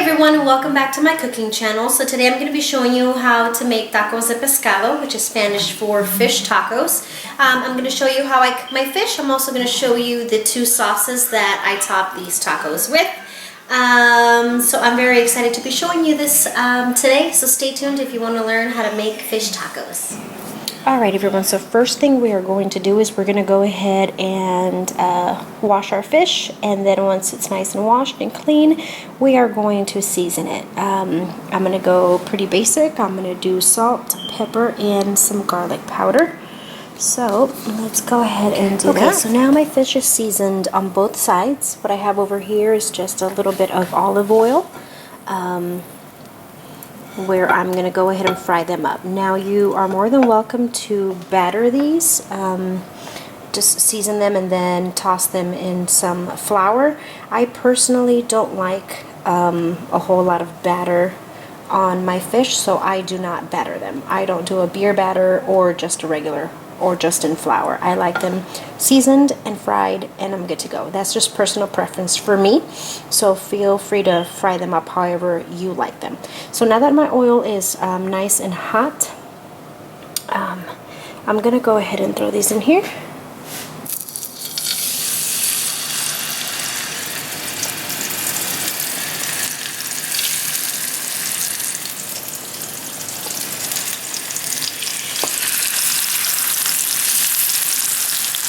everyone, and welcome back to my cooking channel. So today I'm going to be showing you how to make tacos de pescado, which is Spanish for fish tacos. I'm going to show you how I cook my fish. I'm also going to show you the two sauces that I top these tacos with. So I'm very excited to be showing you this today, so stay tuned if you want to learn how to make fish tacos. Alright everyone, so first thing we are going to do is we're going to go ahead and wash our fish, and then once it's nice and washed and clean, we are going to season it. I'm going to go pretty basic. I'm going to do salt, pepper, and some garlic powder. So let's go ahead and do that. Okay, so now my fish is seasoned on both sides. What I have over here is just a little bit of olive oil, where I'm going to go ahead and fry them up. Now you are more than welcome to batter these, just season them and then toss them in some flour. I personally don't like a whole lot of batter on my fish, so I do not batter them. I don't do a beer batter or just a regular or just in flour. I like them seasoned and fried, and I'm good to go. That's just personal preference for me, so feel free to fry them up however you like them. So now that my oil is nice and hot, I'm gonna go ahead and throw these in here.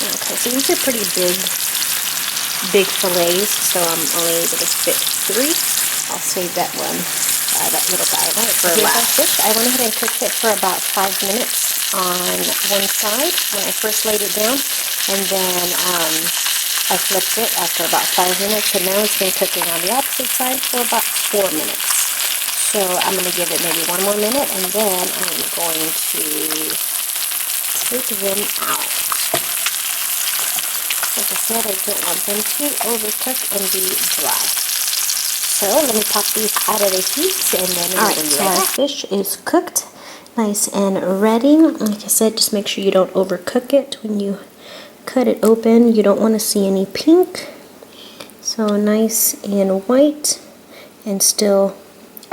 Okay, so these are pretty big fillets, so I'm only able to fit 3. I'll save that one, that little guy for last. Fish, I went ahead and cooked it for about 5 minutes on one side when I first laid it down, and then I flipped it after about 5 minutes, and now it's been cooking on the opposite side for about 4 minutes. So I'm going to give it maybe 1 more minute, and then I'm going to take them out. Like I said, I don't want them to overcook and be dry. So let me pop these out of the heat, and then Alright, so our fish is cooked, nice and ready. Like I said, just make sure you don't overcook it when you cut it open. You don't want to see any pink. So nice and white and still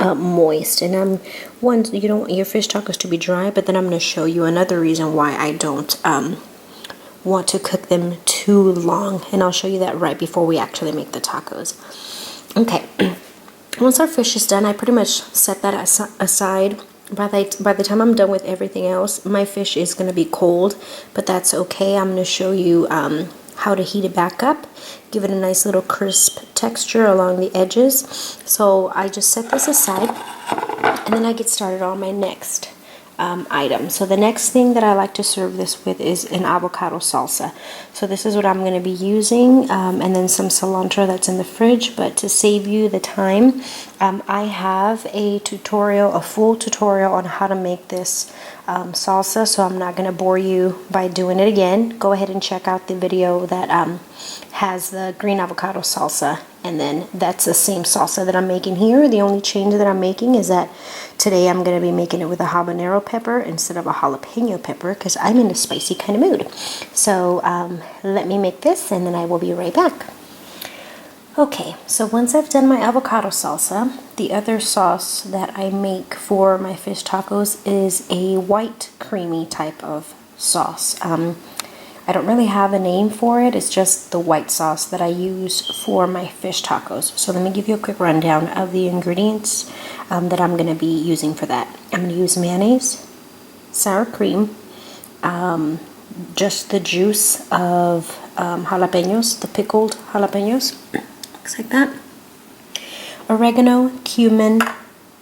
moist. And you don't want your fish tacos to be dry, but then I'm going to show you another reason why I don't want to cook them too long, and I'll show you that right before we actually make the tacos. Okay, once our fish is done, I pretty much set that aside. By the time I'm done with everything else, my fish is going to be cold, but that's okay. I'm going to show you how to heat it back up, give it a nice little crisp texture along the edges. So I just set this aside, and then I get started on my next item. So the next thing that I like to serve this with is an avocado salsa. So this is what I'm going to be using, and then some cilantro that's in the fridge. But to save you the time, I have a full tutorial on how to make this salsa, so I'm not going to bore you by doing it again. Go ahead and check out the video that has the green avocado salsa, and then that's the same salsa that I'm making here. The only change that I'm making is that today I'm going to be making it with a habanero pepper instead of a jalapeno pepper, because I'm in a spicy kind of mood. So let me make this, and then I will be right back. Okay, so once I've done my avocado salsa, the other sauce that I make for my fish tacos is a white creamy type of sauce. I don't really have a name for it. It's just the white sauce that I use for my fish tacos. So let me give you a quick rundown of the ingredients that I'm going to be using for that. I'm going to use mayonnaise, sour cream, just the juice of jalapenos, the pickled jalapenos, looks like that, oregano, cumin,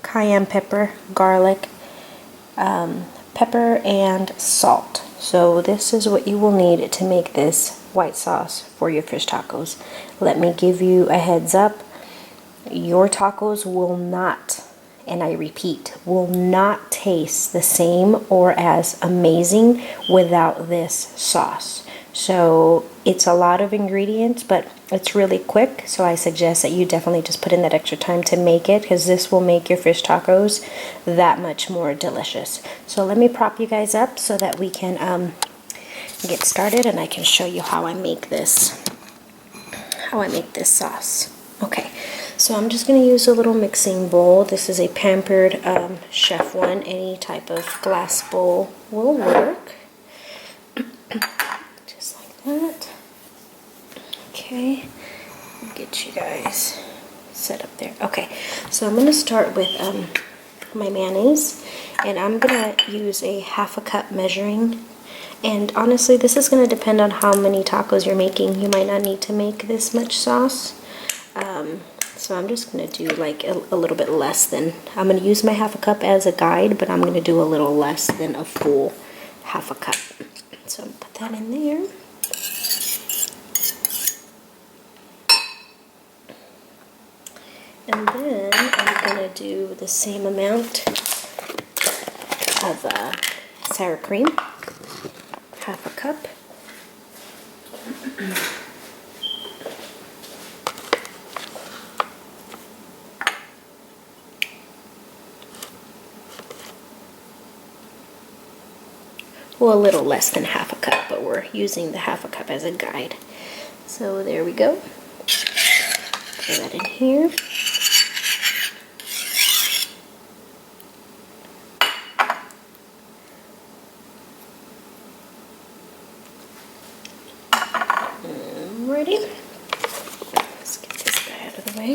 cayenne pepper, garlic, pepper, and salt. So this is what you will need to make this white sauce for your fish tacos. Let me give you a heads up. Your tacos will not, and I repeat, will not taste the same or as amazing without this sauce. So it's a lot of ingredients, but it's really quick, so I suggest that you definitely just put in that extra time to make it, because this will make your fish tacos that much more delicious. So let me prop you guys up so that we can get started, and I can show you how I make this sauce. Okay, So I'm just going to use a little mixing bowl. This is a Pampered Chef one. Any type of glass bowl will work. Just like that. Okay, I'll get you guys set up there. Okay, so I'm going to start with my mayonnaise, and I'm going to use a 1/2 cup measuring. And honestly, this is going to depend on how many tacos you're making. You might not need to make this much sauce. So I'm just going to do like a little bit less than, I'm going to use my 1/2 cup as a guide, but I'm going to do a little less than a full 1/2 cup. So I'm going to put that in there. And then I'm going to do the same amount of sour cream, 1/2 cup. Well, a little less than 1/2 cup, but we're using the 1/2 cup as a guide. So there we go. Put that in here. Alrighty. Let's get this guy out of the way.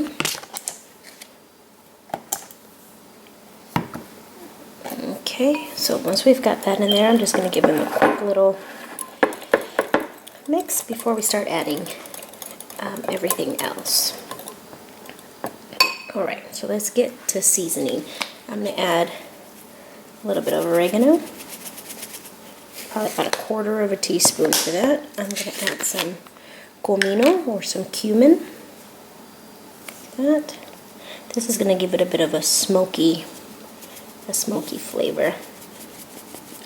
Okay, so once we've got that in there, I'm just going to give him a quick little mix before we start adding everything else. Alright, so let's get to seasoning. I'm going to add a little bit of oregano, probably about 1/4 teaspoon for that. I'm going to add some comino or some cumin. Like that. This is going to give it a bit of a smoky flavor.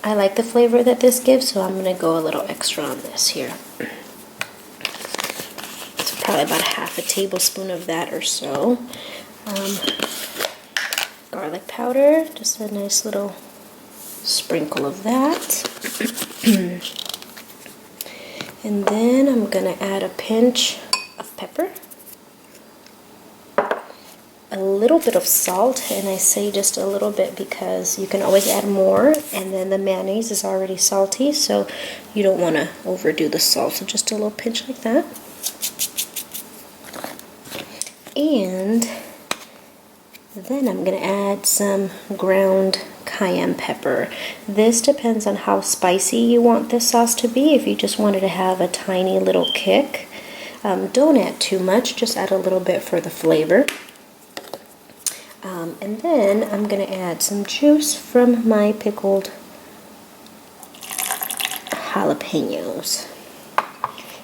I like the flavor that this gives, so I'm going to go a little extra on this here. So probably about 1/2 tablespoon of that or so. Garlic powder, just a nice little sprinkle of that. And then I'm going to add a pinch of pepper. A little bit of salt, and I say just a little bit because you can always add more, and then the mayonnaise is already salty, so you don't want to overdo the salt, so just a little pinch like that. And then I'm going to add some ground cayenne pepper. This depends on how spicy you want this sauce to be. If you just wanted to have a tiny little kick, don't add too much, just add a little bit for the flavor. And then I'm going to add some juice from my pickled jalapenos.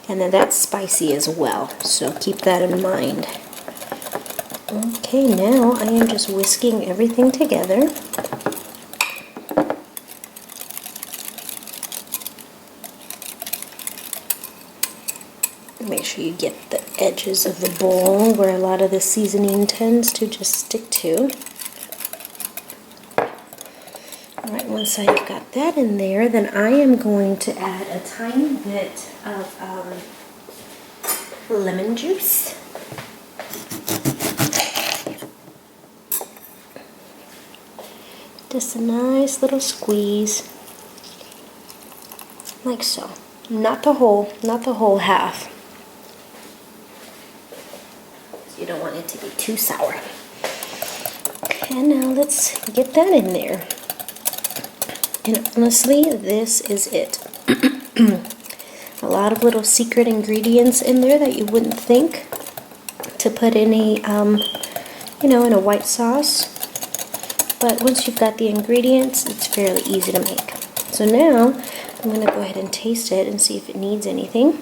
And then that's spicy as well, so keep that in mind. Okay, now I am just whisking everything together. Make sure you get the edges of the bowl where a lot of the seasoning tends to just stick to. Alright, once I've got that in there, then I am going to add a tiny bit of lemon juice. Just a nice little squeeze, like so. Not the whole half. You don't want it to be too sour. And now let's get that in there. And honestly, this is it. A lot of little secret ingredients in there that you wouldn't think to put in a, in a white sauce. But once you've got the ingredients, it's fairly easy to make. So now I'm going to go ahead and taste it and see if it needs anything.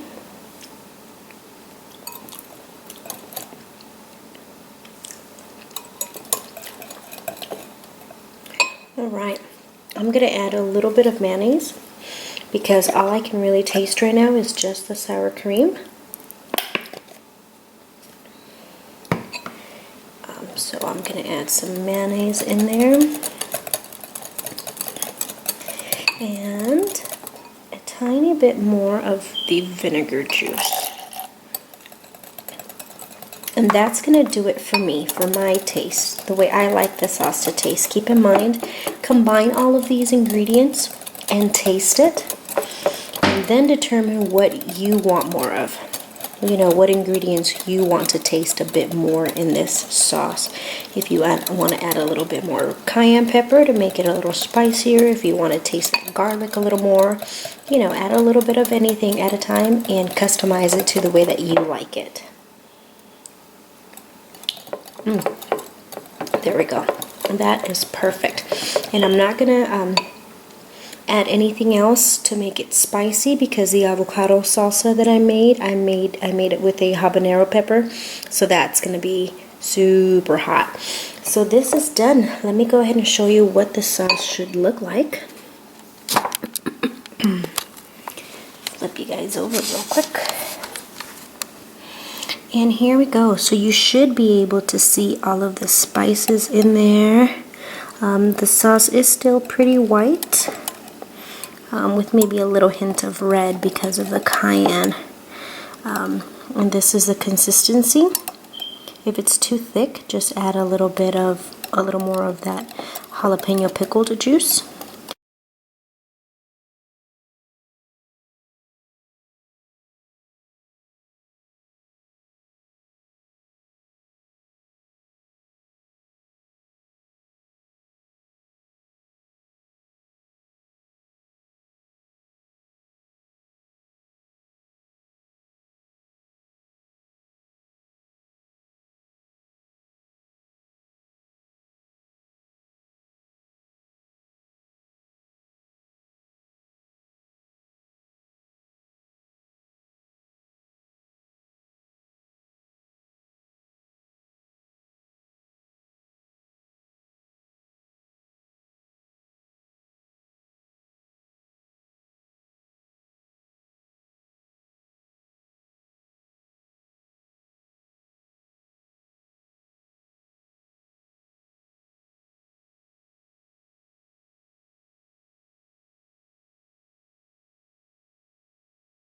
Alright, I'm going to add a little bit of mayonnaise because all I can really taste right now is just the sour cream. So I'm going to add some mayonnaise in there. And a tiny bit more of the vinegar juice. And that's going to do it for me, for my taste, the way I like the sauce to taste. Keep in mind, combine all of these ingredients and taste it, and then determine what you want more of. You know, what ingredients you want to taste a bit more in this sauce. If you want to add a little bit more cayenne pepper to make it a little spicier, if you want to taste the garlic a little more, you know, add a little bit of anything at a time and customize it to the way that you like it. There we go. That is perfect. And I'm not gonna add anything else to make it spicy, because the avocado salsa that I made it with a habanero pepper, so that's gonna be super hot. So this is done. Let me go ahead and show you what the sauce should look like. Flip you guys over real quick. And here we go. So you should be able to see all of the spices in there. The sauce is still pretty white, with maybe a little hint of red because of the cayenne. And this is the consistency. If it's too thick, just add a little more of that jalapeno pickled juice.